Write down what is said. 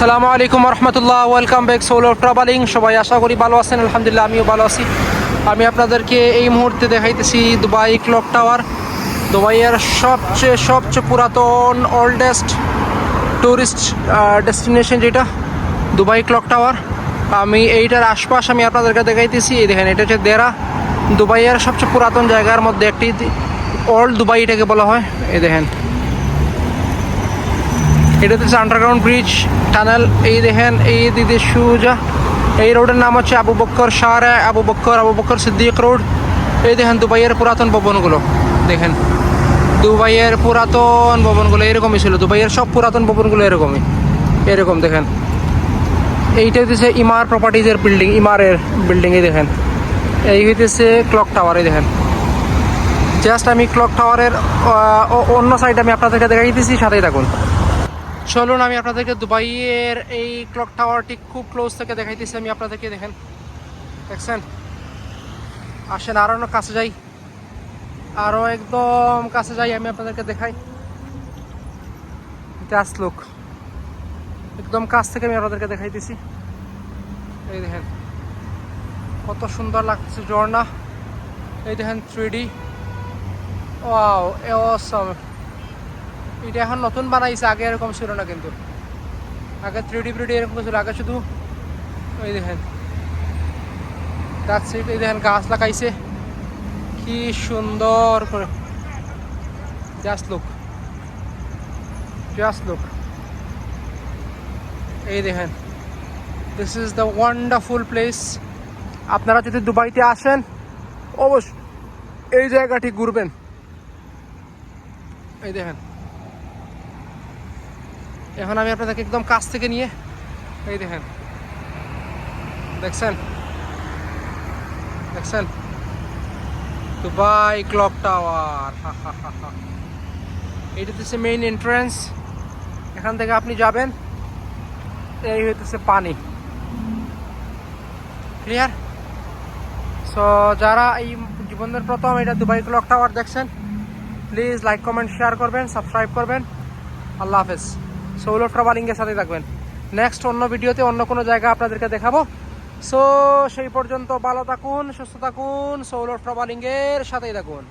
আসসালামু আলাইকুম রহমতুল্লাহ, welcome back solo travelling. সবাই আশা করি ভালো আছেন। আলহামদুলিল্লাহ আমিও ভালো আছি। আমি আপনাদেরকে এই মুহূর্তে দেখাইতেছি দুবাই ক্লক টাওয়ার। দুবাইয়ের সবচেয়ে পুরাতন ওল্ডেস্ট ট্যুরিস্ট ডেস্টিনেশন যেটা দুবাই ক্লক টাওয়ার। আমি এইটার আশপাশ আমি আপনাদেরকে দেখাইতেছি। এই দেখেন, এটা হচ্ছে দেরা, দুবাইয়ের সবচেয়ে পুরাতন জায়গার মধ্যে একটি। ওল্ড দুবাই এটাকে বলা হয়। এই দেখেন, এটা হচ্ছে আন্ডারগ্রাউন্ড ব্রিজ টানেল। এই দেখেন, এই দিদি সুজা, এই রোডের নাম হচ্ছে আবু বক্কর শাহরে, আবু বক্কর সিদ্দিক রোড। এই দেখেন দুবাইয়ের পুরাতন ভবনগুলো। দেখেন দুবাইয়ের পুরাতন ভবনগুলো এরকমই ছিল। দুবাইয়ের সব পুরাতন ভবনগুলো এরকম দেখেন। এইটা হচ্ছে ইমার প্রপার্টিজের বিল্ডিং, ইমারের বিল্ডিং। এই দেখেন, এই হইতেছে ক্লক টাওয়ার। এই দেখেন, জাস্ট আমি ক্লক টাওয়ারের অন্য সাইড আমি আপনাদেরকে দেখাইতেছি, সাথেই থাকুন। চলুন আমি আপনাদেরকে দুবাইয়ের এই ক্লক টাওয়ারটি খুব ক্লোজ থেকে দেখাইতেছি আমি আপনাদেরকে। দেখছেন, আসেন আরও কাছে যাই, আরও একদম কাছে যাই, আমি আপনাদেরকে দেখাই। জাস্ট লুক, একদম কাছ থেকে আমি আপনাদেরকে দেখাইতেছি। এই দেখেন কত সুন্দর লাগতেছে ঝর্ণা। এই দেখেন 3D, ওয়াও অসাম। এটা এখন নতুন বানাইছে, আগে এরকম ছিল না কিন্তু। আগে 3D এরকম ছিল, আগে শুধু ওই দেখেন গাছ। এই দেখেন গাছ লাগাইছে কি সুন্দর করে। Just look. এই দেখেন, this is the wonderful place. আপনারা যদি দুবাইতে আসেন অবশ্যই এই জায়গাটি ঘুরবেন। এই দেখেন, এখন আমি আপনাদেরকে একদম কাছ থেকে নিয়ে, এই দেখেন, দেখছেন দুবাই ক্লক টাওয়ার। এইটা হচ্ছে মেইন এন্ট্রান্স। এখান থেকে আপনি যাবেন, এই হইতেছে পানি। ক্লিয়ার? সো যারা এই জীবনের প্রথম এটা দুবাই ক্লক টাওয়ার দেখছেন, প্লিজ লাইক কমেন্ট শেয়ার করবেন, সাবস্ক্রাইব করবেন। আল্লাহ হাফেজ। সোলো ট্রাভেলিংয়ের সাথে থাকবেন। নেক্সট অন্য ভিডিওতে অন্য কোনো জায়গা আপনাদেরকে দেখাবো। সো সেই পর্যন্ত ভালো থাকুন, সুস্থ থাকুন, সোলো ট্রাভেলিংয়ের সাথেই থাকুন।